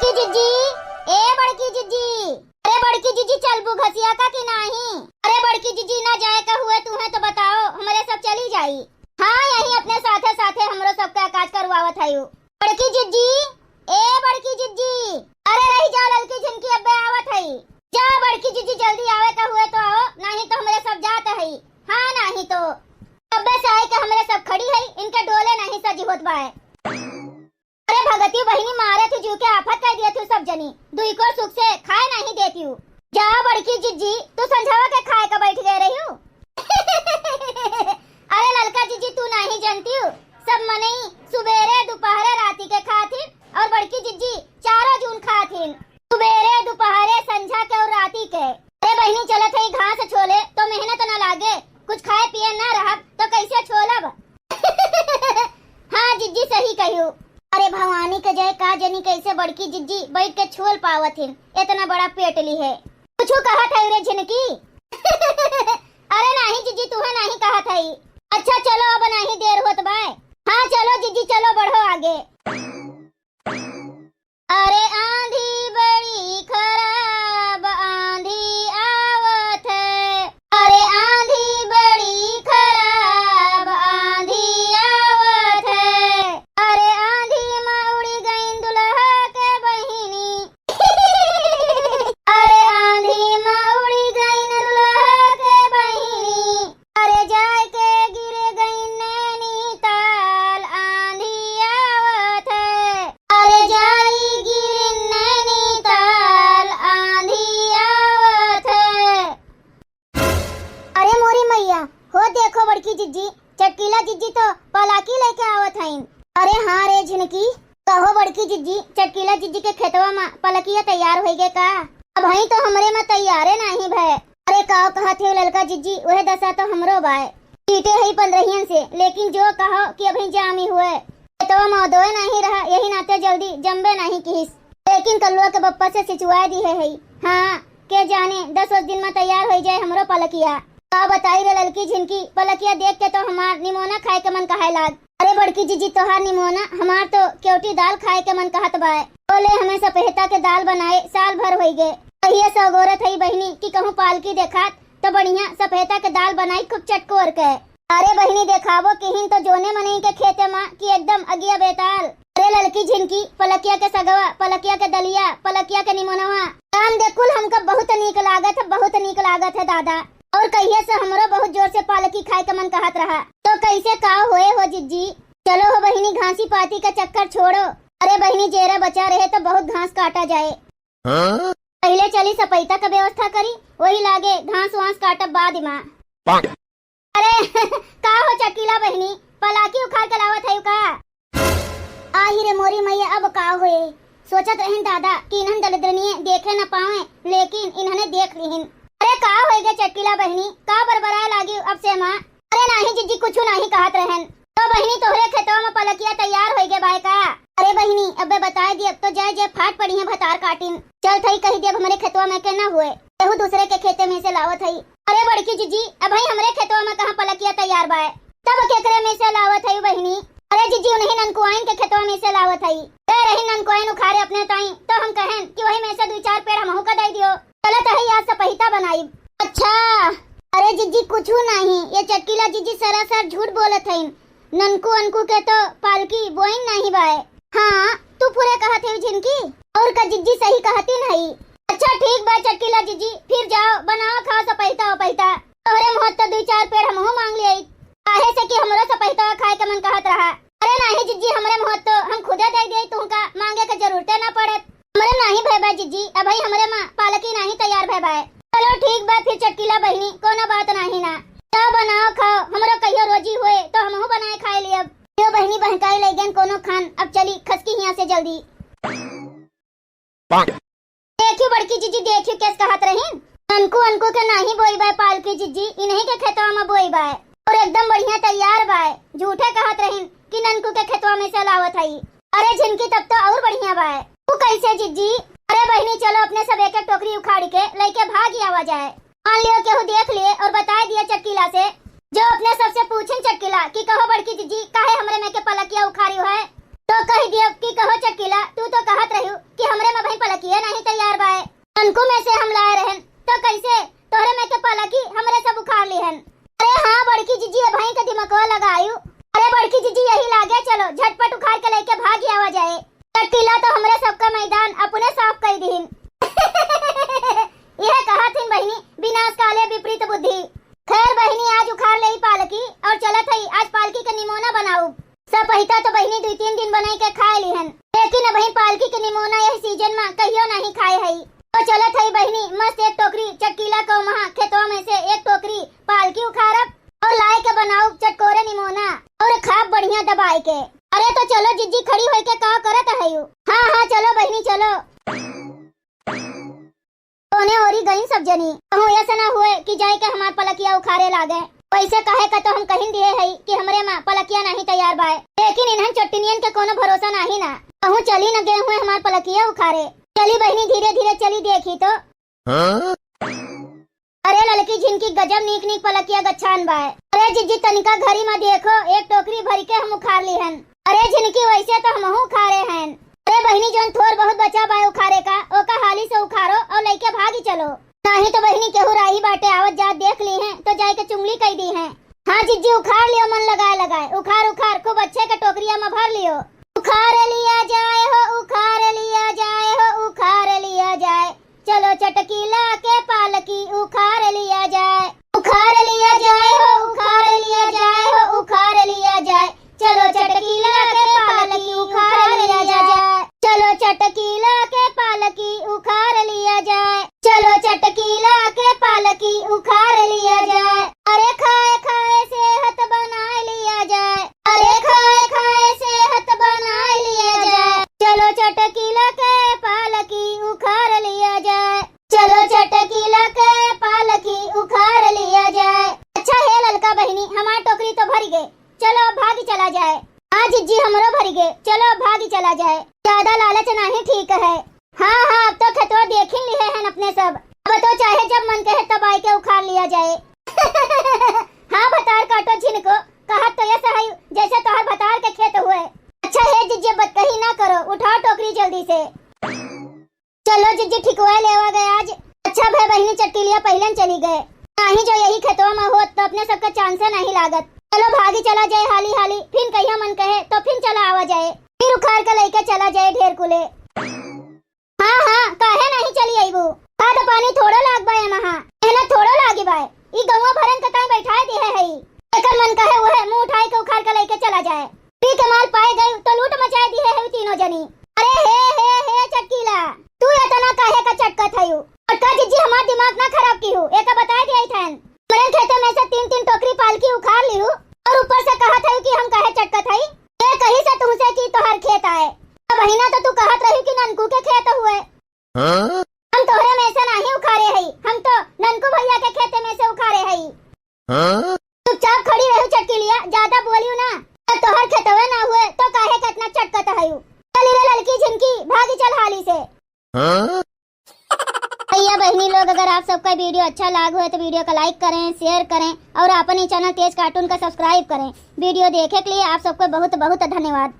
बड़की जिज्जी, ए बड़की जिज्जी, अरे बड़की जिज्जी चलबू घसिया का कि नहीं? अरे बड़की जिज्जी ना जाए का हुए तू है तो बताओ, हमारे सब चली जाई। हाँ यही अपने साथे साथे हमरो सबका काज करवावत हयू। बड़की जिज्जी, ए बड़की जिज्जी, अरे रही जा ललकी झिनकी अब्बे आवत हई। जा बड़की जिज्जी जल्दी आवे का हुए तो आओ, नहीं तो हमारे सब जात हई। हाँ नहीं तो अब्बे से आई के हमारे सब खड़ी हई, इनके डोले नहीं सजी होत बाए। अरे भगती बहिनी मारे थी जू के आफत कर दिया तू सब जनी, दुई को सुख से खाए नहीं देती हूँ। जा बड़की जिज्जी तू संझावा के खाए का बैठ गए रही हूँ। अरे ललका जिज्जी तू नहीं जानती हूँ, सब मने सुबेरे दोपहरे राती के खाती और बड़की जिज्जी चारों जून खाती, सुबेरे दोपहरे संझा के और राती के। अरे बहिनी चलत है घास छोले तो मेहनत न लागे, कुछ खाए पिए न रहा तो कैसे छोलब। हाँ जिज्जी सही कहियो। अरे भवानी के जय का जनी कैसे बड़की जिज्जी बैठ के छोल पावत है, इतना बड़ा पेटली है। कुछ कहा था रे झिनकी? अरे नहीं जिज्जी तू है नहीं कहा था। अच्छा चलो अब नहीं देर होत बाय। हाँ चलो जिज्जी चलो बढ़ो आगे। अरे आंधी बड़ी खराब आंधी आवत है, अरे आंधी बड़ी खराब आंधी आवत है, अरे आंधी में उड़ी गई दुल्हा के बहिनी। अरे आंधी में उड़ी गई दुल्हा के बहिनी, अरे जाए के गिरे गई नैनीताल आंधी आवत है, अरे जाई गिरी नैनीताल आंधी आवत है। अरे मोरी मैया हो देखो बड़की जिज्जी, चटकीला जिज्जी तो पलाकी लेके आवत हईन। अरे हाँ रे झिनकी, कहो बड़की जिज्जी चटकीला जिज्जी के खेतवा में पलकिया तैयार हो गए का? अब हई तो हमरे में तैयारे नहीं भय। अरे का कहा थे ललका जिज्जी वह दशा तो हमरो बाय, पीटे हई 15 से, लेकिन जो कहो कि अभी जामी हुए खेतवा में दोए नहीं रहा, यही नाते जल्दी जम्बे नहीं किस, लेकिन कल्लुआ के बप्पा से सिचुआ दी है। हाँ के जाने 10 दिन में तैयार हो जाए हमरो पलकिया। का बताई रे ललकी झिनकी, पलकिया देख के तो हमार निमोना खाए के मन कहे लाग। अरे बड़की जिज्जी तोहार निमोना, हमार तो क्योटी दाल खाए के मन कहत बाय। बोले हमें सपेहता के दाल बनाए साल भर हो गए, कहिए सगोरत है बहिनी कि कहूँ पालकी देखात तो बढ़िया सपेहता के दाल बनाई खूब चटकोर के। अरे बहिनी देखावो किहिन तो जोने मनई के खेते माँ की एकदम अगिया बेताल। अरे ललकी झिनकी पलकिया के सगवा, पलकिया के दलिया, पलकिया के निमोनवा काम देखुल हमका बहुत नीक लागत है, बहुत नीक लागत है दादा। और कहिए से हमरो बहुत जोर से पालकी खाए का मन कहत रहा, तो कैसे का होए हो जिज्जी? चलो हो बहिनी घासी पाती का चक्कर छोड़ो। अरे बहिनी जेरा बचा रहे तो बहुत घास काटा जाए। पहले चली सपैता का व्यवस्था करी, वही लागे घास वास काटब बाद में। अरे का हो चटकीला बहिनी, पलाकी उखाड़ के लावत है का? आही रे मोरी मैया अब का होए, सोचत रहन दादा कि इन्हन दलिद्रनिये देखे न पावे, लेकिन इन्होंने देख लिहिन। अरे का होएगा चटकीला बहिनी, का बरबराए लागी अब से माँ? अरे नहीं जिज्जी कुछ नहीं कहत रहन, तो बहिनी तोहरे खेतवा में पलकिया तैयार हो गए बाय का? अरे बहिनी अबे बताए दिए तो जाए जे फाट पड़ी है भतार काटिन, चल थई कही दिए हमारे खेतवा में के न हुए, केहू दूसरे के खेते में से लावत हई। अरे बड़की जिज्जी अब भाई हमरे खेतवा में कहाँ पलकिया तैयार बाय, तब केकरे में से लावत हई बहिनी? अरे जिज्जी उन्हीं ननकुआइन के खेतवा में से लावत हई, रही ननकुआइन उखाड़े अपने ताई, तो हम कहें कि वही में से 2-4 पेड़ हमहू का दे दियो, चलत है आज सपहिता बनाई। अच्छा अरे जिज्जी कुछ नहीं, ये चटकीला जिज्जी सरासर झूठ बोलत है, ननकू अनकू के तो पालकी बोइन नहीं बाय। हाँ तू पूरे कहत है झिनकी, और का जिज्जी सही कहती नहीं। अच्छा ठीक बा चटकीला जिज्जी, फिर जाओ बनाओ खाओ सपहिता उपहिता, तोहरे मुँह तो 2-4 पेड़ हमहू मांग लिए, काहे से कि हमरो सपहिता खाए के मन कहत रहा। अरे नहीं जिज्जी हमरे मुँह तो हम खुदे दे दे, तुमका मांगे के जरूरत न पड़े। हमरे नहीं भय बा जिज्जी, अब भाई हमरे माँ पालकी नहीं तैयार भय बा। चलो ठीक बा फिर चटकीला बहिनी, कोनो बात नहीं ना, तो बनाओ खाओ, हमरो कहियो रोजी हुए तो हमहू बनाए खाए लिए। अब यो बहिनी बहकाई ले गन कोनो खान, अब चली खसकी यहाँ से जल्दी। देखियो बड़की जिज्जी देखियो कैस कहत रहीन, अनकू अनकू के नहीं बोई बाय पालकी जिज्जी, इन्हीं के खेतवा में बोई बाय और एकदम बढ़िया तैयार बाय। झूठे कहत रहीन कि ननकू के खेतवा में से लावत हई। अरे झिनकी तब तो और बढ़िया बाय। तू कैसे जिज्जी? अरे बहिनी चलो अपने सब एक टोकरी उखाड़ के लेके भाग ही आवा जाए। मान लियो केहू देख लिए और बता दिया चटकीला से, जो अपने सबसे पूछन चटकीला कि कहो बड़की जिज्जी काहे हमरे में के पलकिया उखाड़ी है, तो कह दियो कि कहो चटकीला तू तो कहत रही कि हमरे चली बहनी मस्त एक टोकरी चटकीला को महा खेतवा में से एक टोकरी पालकी उखाड़ब और लाए के बनाऊ चटकोरे निमोना और खाब बढ़िया दबाई के। अरे तो चलो जिज्जी खड़ी होई के का करत है यू। हाँ हाँ चलो बहनी चलो। कोने ओरी गई सब जनी कहूँ ऐसा ना हुए कि जाए के हमार पलकिया उखाड़े लागे। वैसे कहे का तो हम कहीं दिए है कि हमरे माँ पलकिया नहीं तैयार बाय, लेकिन इन्हन चट्टिनियन के कोनो भरोसा नहीं ना। कहूँ चली न गए हुए हमार पलकिया उखाड़े। चली बहनी धीरे धीरे चली देखी तो अरे लड़की झिनकी गजब नीक नीक पलकिया गच्छान बाय। अरे जिज्जी तनिका घरी में देखो एक टोकरी भरी के हम उखाड़ ली हन। अरे झिनकी वैसे तो हम उखाड़े हैं। अरे बहनी जोन थोर बहुत बचा बाय उखाड़े का ओका हाली से उखाड़ो और लेके भागी चलो, नहीं तो बहनी केहू राही बाटे आवत जात देख ली है तो जाए के चुंगली कह दी है। हाँ जिज्जी उखाड़ लियो मन लगाए लगाए उखाड़ उखाड़ खूब अच्छे के टोकरिया में भर लियो। उखाड़ लिया जाए हो उखाड़ लिया जाए हो उखाड़ लिया जाए, चलो चटकीला के पालकी उखाड़ लिया जाए। उखाड़ लिया जाए हो उखाड़ लिया जाए हो उखाड़ लिया जाए, चलो चटकीला के पालकी उखाड़ लिया जाए। चलो चटकीला के पालकी उखाड़ लिया जाए, चलो चटकीला के पालकी उखाड़ लिया जाए। अरे खाए खाए सेहत बनाए लिया जाए, अरे खाए खाए सेहत बनाए लिया जाए, चलो चटकीला के पालकी उखाड़ लिया जाए। चलो चटकीला के पालकी उखाड़ लिया जाए। अच्छा है ललका बहनी हमार टोकरी तो भर गए, चलो अब भागी चला जाए। आज जिज्जी हमरो भर गए, चलो अब भागी चला जाए। ज्यादा लालच नहीं ठीक है। हाँ हाँ अब तो खेतवा देख ही लिए हैं अपने सब, अब तो चाहे जब मन कहे तब आए के उखाड़ लिया जाए। हाँ भतार काटो झिनको कहत तो ऐसा है जैसे तोहर भतार के खेत हुए। अच्छा है जिज्जी बदकही ना करो, उठाओ टोकरी जल्दी से। चलो जिज्जी ठिकवा लेवा गए आज। अच्छा भाई बहनी चट्टिलिया पहले चली गए, नहीं जो यही खेतवा में होत तो अपने सबका चांस नहीं लागत। चलो भागी चला जाए हाली हाली, फिर कहिया मन कहे तो फिर चला आवा जाए, फिर उखाड़ कर लेके चला जाए ढेर कुले। हाँ हाँ काहे नहीं चली आईबू, खाद पानी थोड़ा लाग बाय महा मेहनत थोड़ा लागी बाय। ई गौवा भरन कताई बैठाए दिए है एकर मन कहे वह मुंह उठाए के उखाड़ कर लेके चला जाए। पी के माल पाए गए तो लूट मचाए दिए है तीनों जनी। अरे हे चटकीला तू इतना काहे का चटकत है यू। का जिज्जी हमार दिमाग ना खराब की हूँ एक बताए दिया थैन। मेरे खेते में से 3-3 टोकरी पालकी उखाड़ ली हूँ और ऊपर से कहा था कि हम काहे चटकत है। ये कहीं से तुमसे की तो हर खेत आए महीना तो तू कहत रही कि ननकू के खेत हुए। हम तोहरे में से नहीं उखाड़े है, हम तो ननकू भैया के खेते में से उखाड़े है। चुपचाप खड़ी रहो चटकीलिया, ज्यादा बोलियो ना तो तोहर खेतवे ना हुए तो काहे कितना चटकत है। चली रे लड़की झिनकी भागी चल हाली से। भैया बहनी लोग अगर आप सबका वीडियो अच्छा लगा हो तो वीडियो को लाइक करें, शेयर करें और अपने चैनल तेज कार्टून का सब्सक्राइब करें। वीडियो देखे के लिए आप सबको बहुत बहुत धन्यवाद।